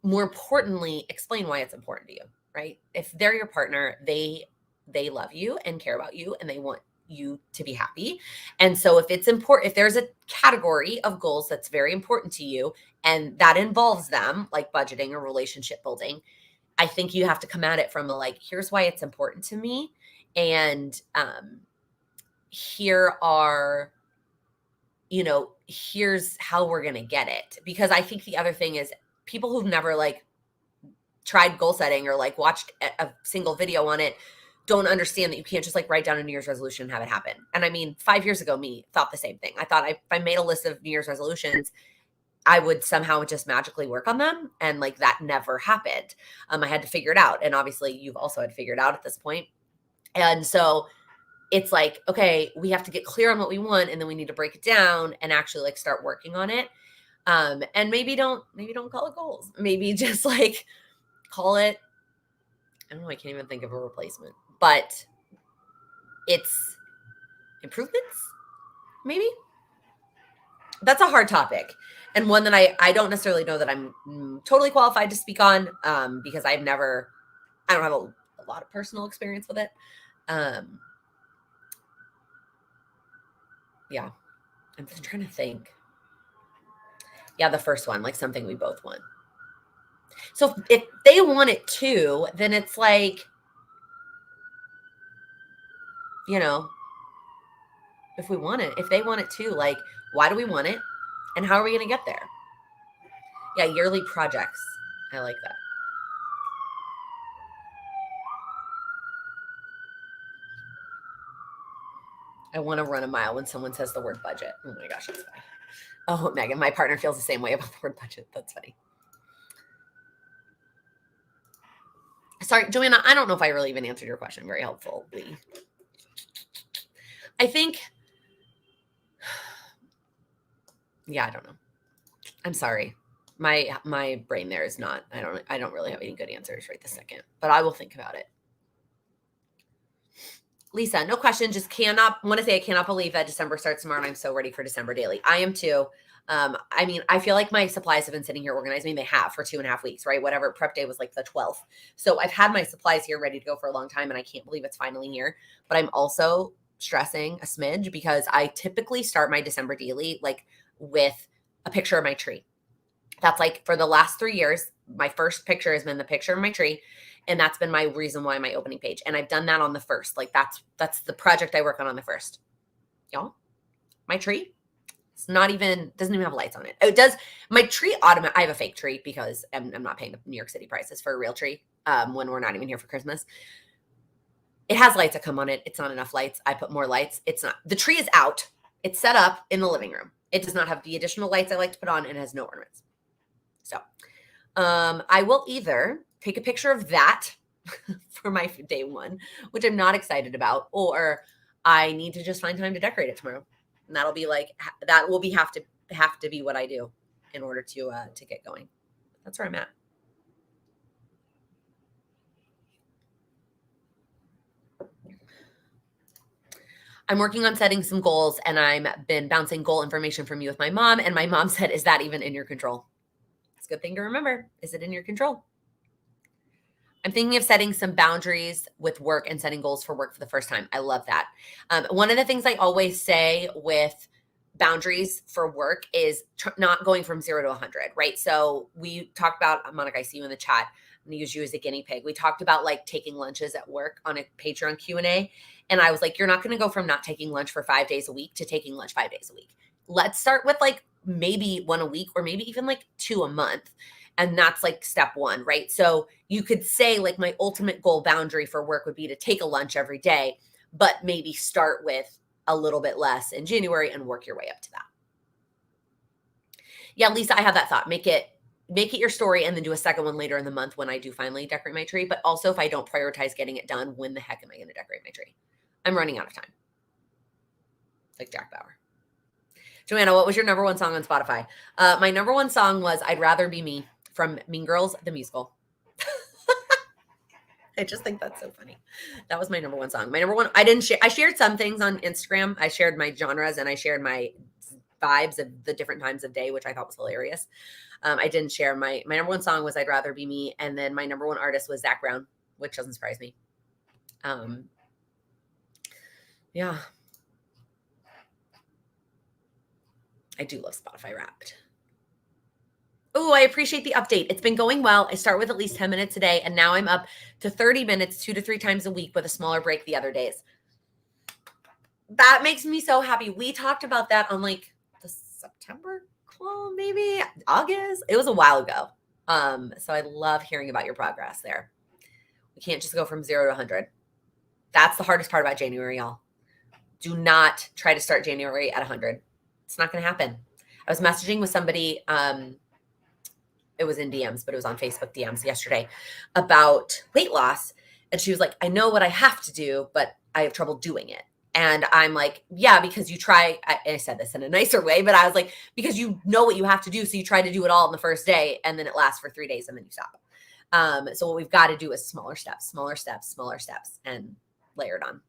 more importantly, explain why it's important to you, right? If they're your partner, they love you and care about you and they want you to be happy. And so if it's important, if there's a category of goals that's very important to you and that involves them, like budgeting or relationship building, I think you have to come at it from like, here's why it's important to me. And here are, here's how we're going to get it. Because I think the other thing is people who've never like tried goal setting or like watched a single video on it don't understand that you can't just like write down a New Year's resolution and have it happen. And I mean, 5 years ago, me thought the same thing. I thought if I made a list of New Year's resolutions, I would somehow just magically work on them. And like that never happened. I had to figure it out. And obviously you've also had to figure it out at this point. And so it's like, okay, we have to get clear on what we want, and then we need to break it down and actually like start working on it. And maybe don't call it goals. Maybe just like call it, I don't know, I can't even think of a replacement, but it's improvements, maybe. That's a hard topic, and one that I don't necessarily know that I'm totally qualified to speak on, because I don't have a lot of personal experience with it. Yeah, I'm just trying to think. Yeah, the first one, like something we both want. So if they want it too, then it's like, if we want it, if they want it too, like, why do we want it? And how are we going to get there? Yeah, yearly projects. I like that. I want to run a mile when someone says the word budget. Oh my gosh, that's funny. Oh, Megan, my partner feels the same way about the word budget. That's funny. Sorry, Joanna, I don't know if I really even answered your question very helpfully. I think, yeah, I don't know. I'm sorry. My brain there is not, I don't really have any good answers right this second, but I will think about it. Lisa, no question. Just I cannot believe that December starts tomorrow and I'm so ready for December daily. I am too. I mean, I feel like my supplies have been sitting here organized. I mean, they have for 2.5 weeks, right? Whatever, prep day was like the 12th. So I've had my supplies here ready to go for a long time, and I can't believe it's finally here. But I'm also stressing a smidge because I typically start my December daily like with a picture of my tree. That's like for the last 3 years, my first picture has been the picture of my tree. And that's been my reason why my opening page. And I've done that on the first. Like that's the project I work on the first. Y'all, my tree, it's doesn't even have lights on it. It does. My tree I have a fake tree because I'm not paying the New York City prices for a real tree when we're not even here for Christmas. It has lights that come on it. It's not enough lights. I put more lights. The tree is out. It's set up in the living room. It does not have the additional lights I like to put on, and has no ornaments. So I will either take a picture of that for my day one, which I'm not excited about, or I need to just find time to decorate it tomorrow. And that'll be like, that will be have to be what I do in order to get going. That's where I'm at. I'm working on setting some goals, and I've been bouncing goal information from you with my mom. And my mom said, is that even in your control? It's a good thing to remember. Is it in your control? I'm thinking of setting some boundaries with work and setting goals for work for the first time. I love that. One of the things I always say with boundaries for work is not going from 0 to 100, right? So we talked about, Monica, I see you in the chat. I'm going to use you as a guinea pig. We talked about like taking lunches at work on a Patreon Q&A. And I was like, you're not going to go from not taking lunch for 5 days a week to taking lunch 5 days a week. Let's start with like maybe 1 a week, or maybe even like 2 a month. And that's like step 1, right? So you could say like my ultimate goal boundary for work would be to take a lunch every day, but maybe start with a little bit less in January and work your way up to that. Yeah, Lisa, I have that thought. Make it your story and then do a second one later in the month when I do finally decorate my tree. But also, if I don't prioritize getting it done, when the heck am I going to decorate my tree? I'm running out of time. Like Jack Bauer. Joanna, what was your number 1 song on Spotify? My number 1 song was I'd Rather Be Me from Mean Girls, the musical. I just think that's so funny. That was my number 1 song. My number 1, I shared some things on Instagram. I shared my genres and I shared my vibes of the different times of day, which I thought was hilarious. I didn't share my number 1 song was I'd Rather Be Me. And then my number 1 artist was Zac Brown, which doesn't surprise me. Yeah. I do love Spotify Wrapped. Oh, I appreciate the update. It's been going well. I start with at least 10 minutes a day, and now I'm up to 30 minutes 2 to 3 times a week with a smaller break the other days. That makes me so happy. We talked about that on like the September call, maybe August. It was a while ago. So I love hearing about your progress there. We can't just go from 0 to 100. That's the hardest part about January, y'all. Do not try to start January at 100. It's not going to happen. I was messaging with somebody, it was in DMs, but it was on Facebook DMs yesterday about weight loss. And she was like, I know what I have to do, but I have trouble doing it. And I'm like, yeah, because you try, I said this in a nicer way, but I was like, because you know what you have to do. So you try to do it all in the first day, and then it lasts for 3 days and then you stop. So what we've got to do is smaller steps, and layer it on.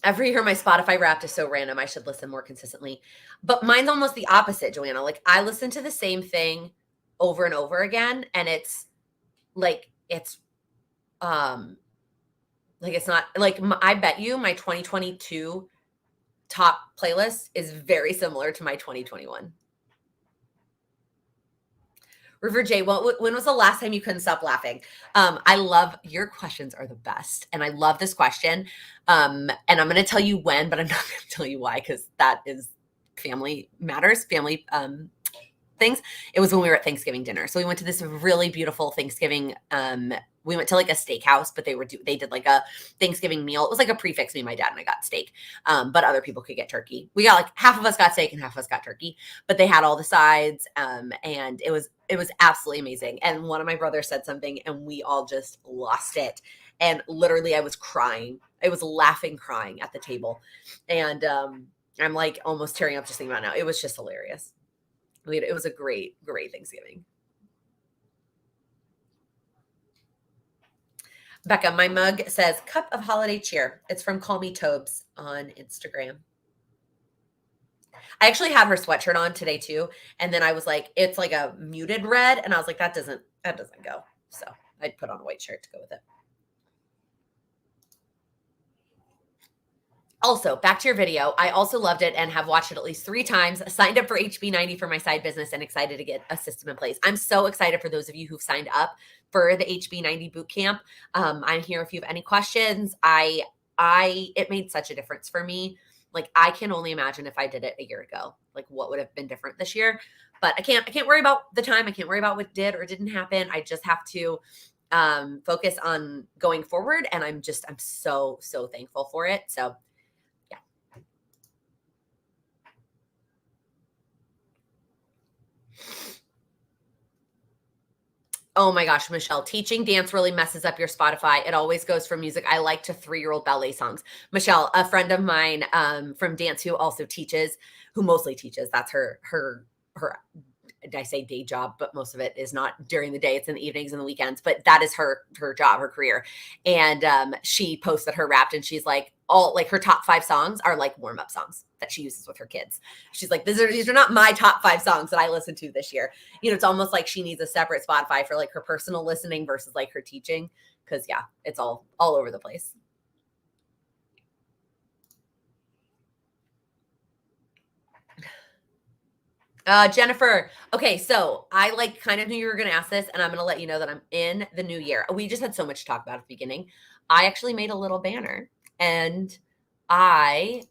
Every year my Spotify Wrapped is so random. I should listen more consistently. But mine's almost the opposite, Joanna. Like I listen to the same thing over and over again, and it's it's not like I bet you my 2022 top playlist is very similar to my 2021. River J, when was the last time you couldn't stop laughing? I love your questions are the best. And I love this question. And I'm going to tell you when, but I'm not going to tell you why, because that is family matters, family things. It was when we were at Thanksgiving dinner. So we went to this really beautiful Thanksgiving. We went to like a steakhouse, but they did like a Thanksgiving meal. It was like a prefix. Me and my dad and I got steak, but other people could get turkey. We got like half of us got steak and half of us got turkey, but they had all the sides, and it was absolutely amazing. And one of my brothers said something, and we all just lost it. And literally, I was crying. I was laughing, crying at the table, and I'm like almost tearing up just thinking about it now. It was just hilarious. It was a great Thanksgiving. Becca, my mug says cup of holiday cheer. It's from Call Me Tobes on Instagram. I actually had her sweatshirt on today too. And then I was like, it's like a muted red. And I was like, that doesn't go. So I put on a white shirt to go with it. Also, back to your video. I also loved it and have watched it at least 3 times. Signed up for HB90 for my side business and excited to get a system in place. I'm so excited for those of you who've signed up for the HB90 boot camp. I'm here if you have any questions. It made such a difference for me. Like I can only imagine if I did it a year ago, like what would have been different this year. But I can't worry about the time. I can't worry about what did or didn't happen. I just have to focus on going forward. And I'm so thankful for it. So oh my gosh, Michelle, teaching dance really messes up your Spotify. It always goes from music I like to 3-year-old ballet songs. Michelle, a friend of mine from dance who also teaches, who mostly teaches, that's her I say day job, but most of it is not during the day. It's in the evenings and the weekends, but that is her job, her career. And she posted her Wrapped, and she's like, all like her top 5 songs are like warm-up songs that she uses with her kids. She's like, these are not my top 5 songs that I listened to this year. You know, it's almost like she needs a separate Spotify for like her personal listening versus like her teaching. Cause yeah, it's all over the place. Jennifer. Okay, so I like kind of knew you were going to ask this, and I'm going to let you know that I'm in the new year. We just had so much to talk about at the beginning. I actually made a little banner, and I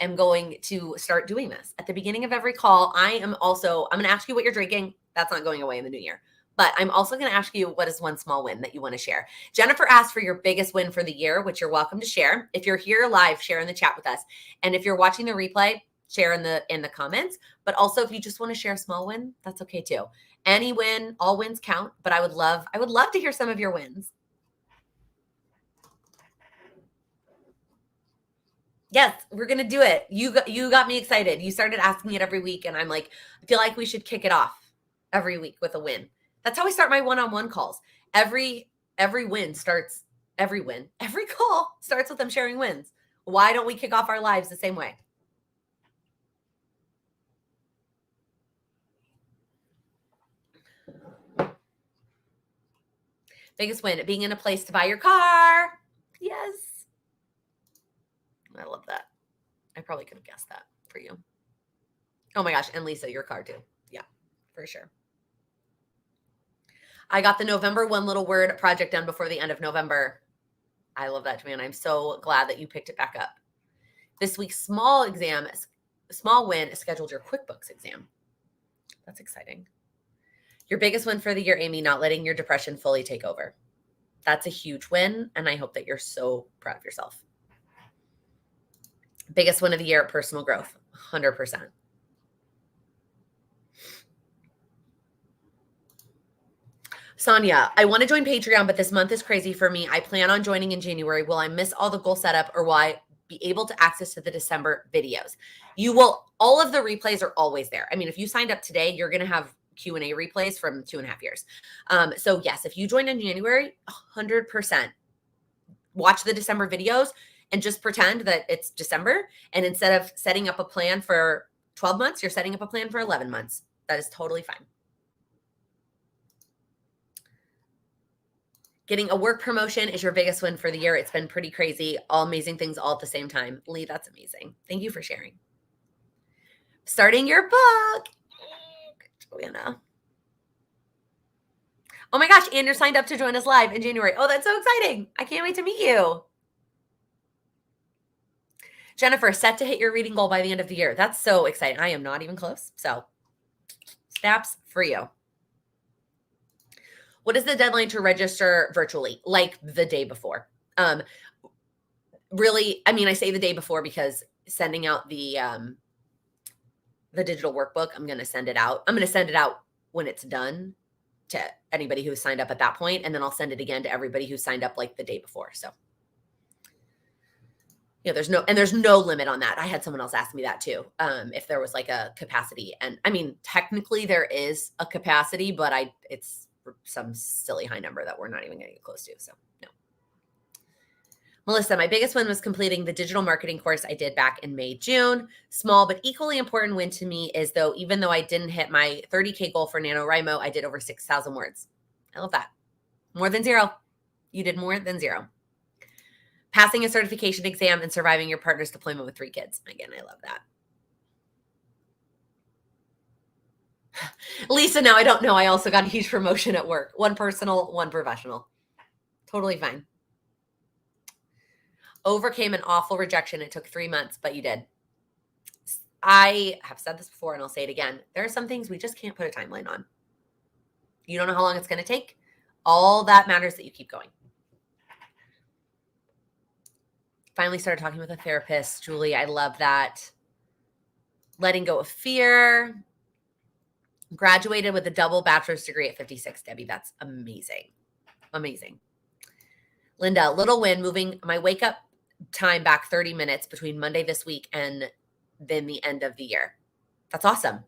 am going to start doing this at the beginning of every call. I'm going to ask you what you're drinking. That's not going away in the new year. But I'm also going to ask you what is one small win that you want to share. Jennifer asked for your biggest win for the year, which you're welcome to share. If you're here live, share in the chat with us. And if you're watching the replay, share in the comments. But also if you just want to share a small win, that's okay too. Any win, all wins count, but I would love to hear some of your wins. Yes, we're going to do it. You got me excited. You started asking it every week, and I'm like, I feel like we should kick it off every week with a win. That's how I start my one-on-one calls. Every win starts, every call starts with them sharing wins. Why don't we kick off our lives the same way? Biggest win, being in a place to buy your car. Yes. I love that. I probably could have guessed that for you. Oh my gosh. And Lisa, your card too. Yeah, for sure. I got the November one little word project done before the end of November. I love that, Joanne. I'm so glad that you picked it back up. This week's small win is scheduled your QuickBooks exam. That's exciting. Your biggest win for the year, Amy, not letting your depression fully take over. That's a huge win, and I hope that you're so proud of yourself. Biggest win of the year, personal growth, 100%. Sonia, I want to join Patreon, but this month is crazy for me. I plan on joining in January. Will I miss all the goal setup, or will I be able to access to the December videos? You will. All of the replays are always there. I mean, if you signed up today, you're going to have Q&A replays from 2.5 years. So yes, if you join in January, 100% watch the December videos and just pretend that it's December. And instead of setting up a plan for 12 months, you're setting up a plan for 11 months. That is totally fine. Getting a work promotion is your biggest win for the year. It's been pretty crazy. All amazing things all at the same time. Lee, that's amazing. Thank you for sharing. Starting your book. Joanna. Oh my gosh, and you're signed up to join us live in January. Oh, that's so exciting. I can't wait to meet you. Jennifer, set to hit your reading goal by the end of the year. That's so exciting. I am not even close. So, snaps for you. What is the deadline to register virtually? Like the day before. Really, I mean, I say the day before because sending out the digital workbook, I'm going to send it out. I'm going to send it out when it's done to anybody who signed up at that point, and then I'll send it again to everybody who signed up like the day before. So, yeah, there's no limit on that. I had someone else ask me that too, if there was like a capacity. And I mean, technically there is a capacity, but it's some silly high number that we're not even going to get close to. So no. Melissa, my biggest win was completing the digital marketing course I did back in May, June. Small but equally important win to me is even though I didn't hit my 30K goal for NaNoWriMo, I did over 6,000 words. I love that. More than zero. You did more than zero. Passing a certification exam and surviving your partner's deployment with 3 kids. Again, I love that. Lisa, now I don't know. I also got a huge promotion at work. 1 personal, 1 professional. Totally fine. Overcame an awful rejection. It took 3 months, but you did. I have said this before and I'll say it again. There are some things we just can't put a timeline on. You don't know how long it's going to take. All that matters that you keep going. Finally started talking with a therapist. Julie, I love that. Letting go of fear. Graduated with a double bachelor's degree at 56, Debbie. That's amazing. Amazing. Linda, little win, moving my wake up time back 30 minutes between Monday this week and then the end of the year. That's awesome.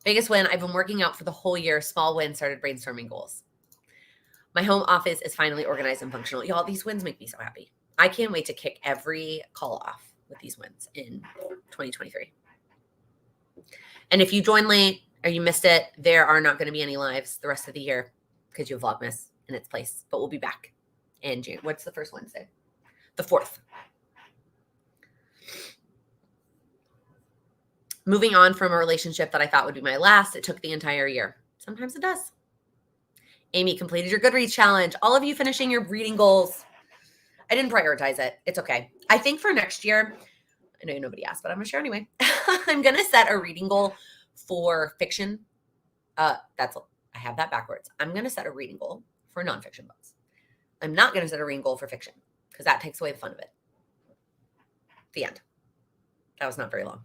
Biggest win, I've been working out for the whole year. Small win, started brainstorming goals. My home office is finally organized and functional. Y'all, these wins make me so happy. I can't wait to kick every call off with these wins in 2023. And if you joined late or you missed it, there are not going to be any lives the rest of the year because you have Vlogmas in its place. But we'll be back in June. What's the first Wednesday? The 4th. Moving on from a relationship that I thought would be my last, it took the entire year. Sometimes it does. Amy completed your Goodreads challenge. All of you finishing your reading goals. I didn't prioritize it. It's okay. I think for next year, I know nobody asked, but I'm going to share anyway. I'm going to set a reading goal for fiction. I have that backwards. I'm going to set a reading goal for nonfiction books. I'm not going to set a reading goal for fiction because that takes away the fun of it. The end. That was not very long.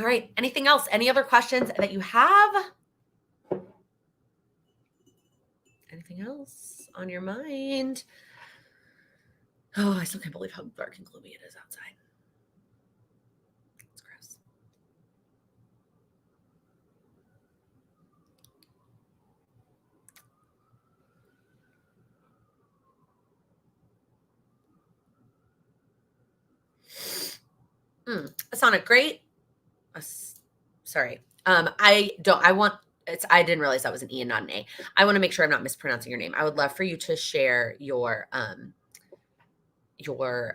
All right. Anything else? Any other questions that you have? Anything else on your mind? Oh, I still can't believe how dark and gloomy it is outside. It's gross. Asana, great. Sorry. I didn't realize that was an E and not an A. I want to make sure I'm not mispronouncing your name. I would love for you to share your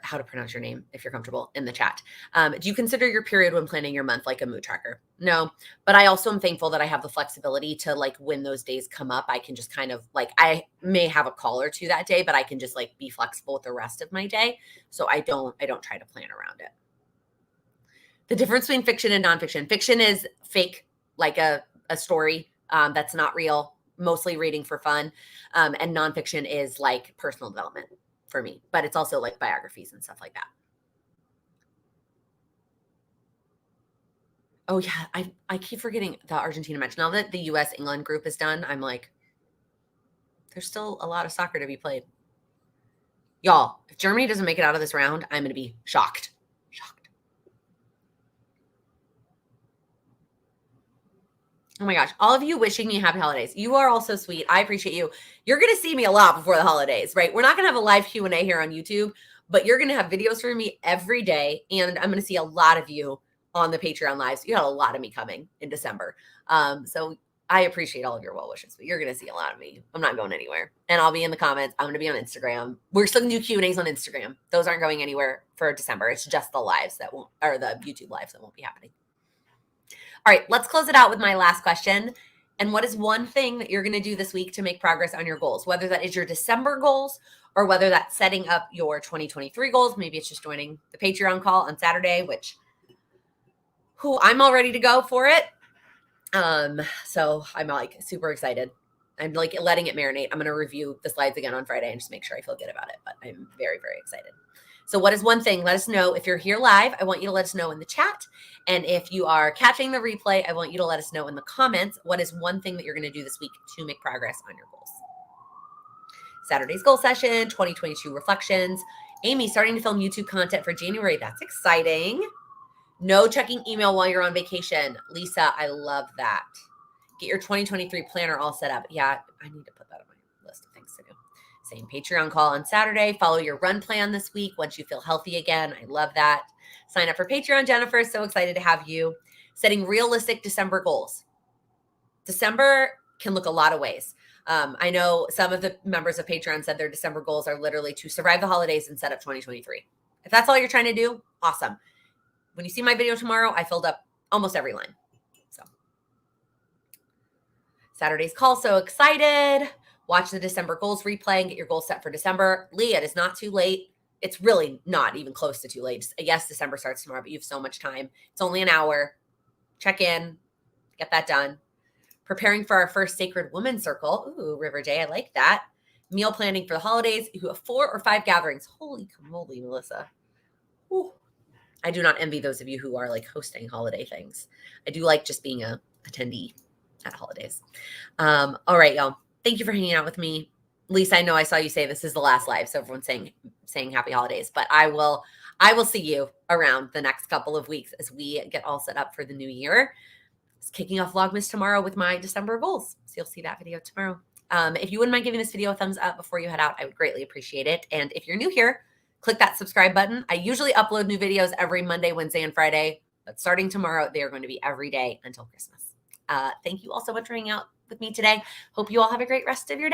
how to pronounce your name if you're comfortable in the chat. Do you consider your period when planning your month like a mood tracker? No, but I also am thankful that I have the flexibility to like when those days come up, I can just kind of like, I may have a call or two that day, but I can just like be flexible with the rest of my day. So I don't try to plan around it. The difference between fiction and nonfiction. Fiction is fake, like a story that's not real, mostly reading for fun. And nonfiction is like personal development for me, but it's also like biographies and stuff like that. Oh yeah, I keep forgetting the Argentina match. Now that the US England group is done, I'm like, there's still a lot of soccer to be played. Y'all, if Germany doesn't make it out of this round, I'm going to be shocked. Shocked. Oh my gosh, all of you wishing me happy holidays. You are all so sweet. I appreciate you. You're going to see me a lot before the holidays, right? We're not going to have a live Q&A here on YouTube, but you're going to have videos from me every day. And I'm going to see a lot of you on the Patreon lives. You got a lot of me coming in December. So I appreciate all of your well wishes, but you're going to see a lot of me. I'm not going anywhere. And I'll be in the comments. I'm going to be on Instagram. We're still going to do Q&As on Instagram. Those aren't going anywhere for December. It's just the lives that won't, or the YouTube lives that won't be happening. All right, let's close it out with my last question. And what is one thing that you're going to do this week to make progress on your goals? Whether that is your December goals or whether that's setting up your 2023 goals. Maybe it's just joining the Patreon call on Saturday, which I'm all ready to go for it. So I'm like super excited. I'm like letting it marinate. I'm going to review the slides again on Friday and just make sure I feel good about it. But I'm very, very excited. So what is one thing? Let us know. If you're here live, I want you to let us know in the chat. And if you are catching the replay, I want you to let us know in the comments, what is one thing that you're going to do this week to make progress on your goals? Saturday's goal session, 2022 reflections. Amy, starting to film YouTube content for January. That's exciting. No checking email while you're on vacation. Lisa, I love that. Get your 2023 planner all set up. Yeah, I need to put that on my list of things to do. Same Patreon call on Saturday. Follow your run plan this week once you feel healthy again. I love that. Sign up for Patreon, Jennifer. So excited to have you. Setting realistic December goals. December can look a lot of ways. I know some of the members of Patreon said their December goals are literally to survive the holidays and set up 2023. If that's all you're trying to do, awesome. When you see my video tomorrow, I filled up almost every line. So Saturday's call, so excited. Watch the December goals replay and get your goals set for December. Lee, it is not too late. It's really not even close to too late. Yes, December starts tomorrow, but you have so much time. It's only an hour. Check in, get that done. Preparing for our first Sacred Woman Circle. Ooh, River J, I like that. Meal planning for the holidays. You have 4 or 5 gatherings. Holy moly, Melissa. Ooh. I do not envy those of you who are like hosting holiday things. I do like just being a attendee at holidays. All right, y'all. Thank you for hanging out with me. Lisa, I know I saw you say this is the last live, so everyone's saying happy holidays, but I will see you around the next couple of weeks as we get all set up for the new year. It's kicking off Vlogmas tomorrow with my December goals. So you'll see that video tomorrow. If you wouldn't mind giving this video a thumbs up before you head out, I would greatly appreciate it. And if you're new here, click that subscribe button. I usually upload new videos every Monday, Wednesday, and Friday, but starting tomorrow, they are going to be every day until Christmas. Thank you all so much for hanging out with me today. Hope you all have a great rest of your day.